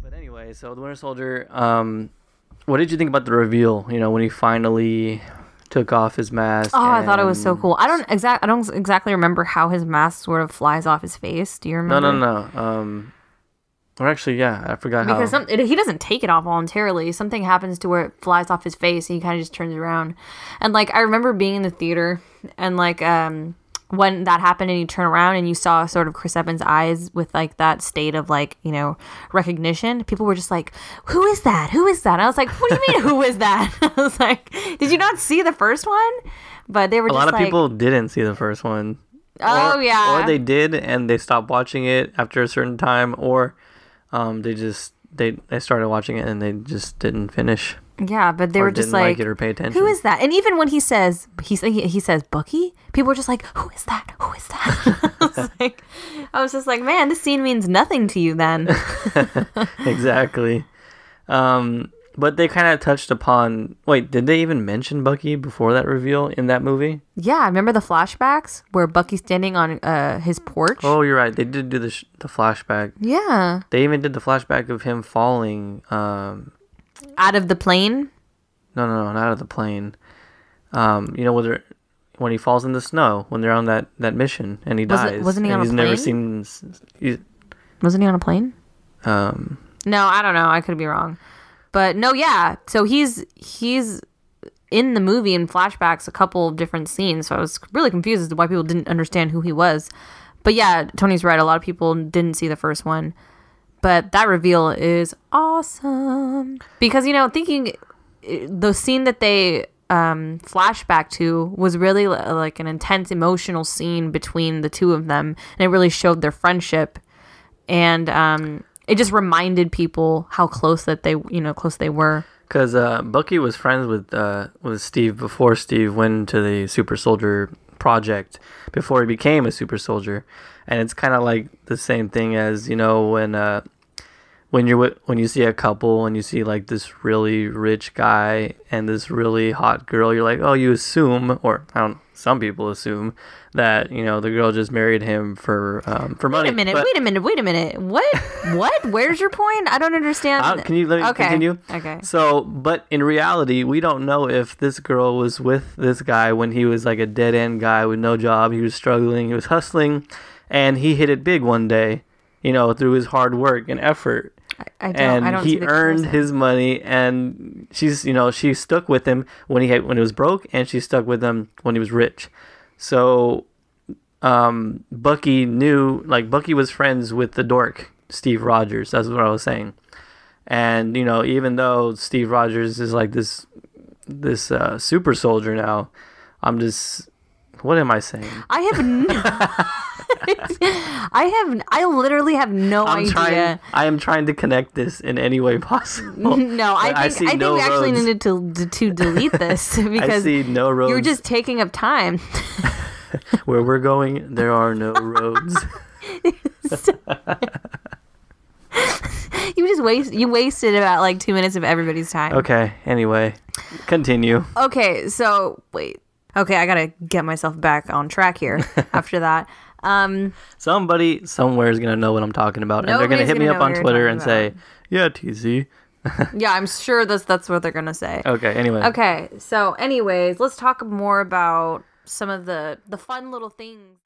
But anyway, so the Winter Soldier, what did you think about the reveal? You know, when he finally took off his mask. Oh, I thought it was so cool. I don't exactly remember how his mask sort of flies off his face. Do you remember? No. Or actually, yeah, I forgot because how. He doesn't take it off voluntarily. Something happens to where it flies off his face, and he kind of just turns around. And like I remember being in the theater, and like when that happened, and you turn around and you saw sort of Chris Evans' eyes with like that state of like, you know, recognition. People were just like, "Who is that? Who is that?" And I was like, "What do you mean, who is that?" I was like, "Did you not see the first one?" But they were a lot of people didn't see the first one. Oh, yeah. Or they did and they stopped watching it after a certain time, or they started watching it and they just didn't finish. Yeah, but they were just didn't like it or pay attention. Who is that? And even when he says Bucky, people were just like, "Who is that? Who is that?" I was just like, man, this scene means nothing to you then. Exactly. But they kind of touched upon. Wait, did they even mention Bucky before that reveal in that movie? Yeah, remember the flashbacks where Bucky's standing on his porch? Oh, you're right. They did do the flashback. Yeah. They even did the flashback of him falling. Out of the plane? No, not out of the plane. You know, when he falls in the snow, when they're on that mission and he dies. Wasn't he on a plane? Never seen. Wasn't he on a plane? No, I don't know. I could be wrong. But no, yeah. So he's in the movie in flashbacks, a couple of different scenes. So I was really confused as to why people didn't understand who he was. But yeah, Tony's right. A lot of people didn't see the first one. But that reveal is awesome. Because, you know, thinking the scene that they flashback to was really like an intense emotional scene between the two of them. And it really showed their friendship. And it just reminded people how close they were. Because Bucky was friends with Steve before Steve went into the Super Soldier project, before he became a super soldier. And it's kind of like the same thing as, you know, when you see a couple and you see like this really rich guy and this really hot girl, you're like, oh, you assume, or some people assume that, you know, the girl just married him for money. Wait a minute. What? Where's your point? I don't understand. Can you let me continue? Okay. So, but in reality, we don't know if this girl was with this guy when he was like a dead end guy with no job. He was struggling. He was hustling, and he hit it big one day, you know, through his hard work and effort. I don't he earned his money, and she stuck with him when he was broke, and she stuck with him when he was rich. So Bucky was friends with the dork Steve Rogers. That's what I was saying. And, you know, even though Steve Rogers is like this super soldier now, what am I saying? I literally have no idea. I am trying to connect this in any way possible. No, I think we actually needed to delete this because I see no roads. You're just taking up time. Where we're going, there are no roads. You wasted about like 2 minutes of everybody's time. Okay, anyway, continue. Okay, so wait. Okay, I gotta get myself back on track here after that. Somebody somewhere is gonna know what I'm talking about, and they're gonna hit me up on Twitter and say, "Yeah, TC." Yeah, I'm sure that's what they're gonna say. Okay. Anyway. Okay. So, anyways, let's talk more about some of the fun little things.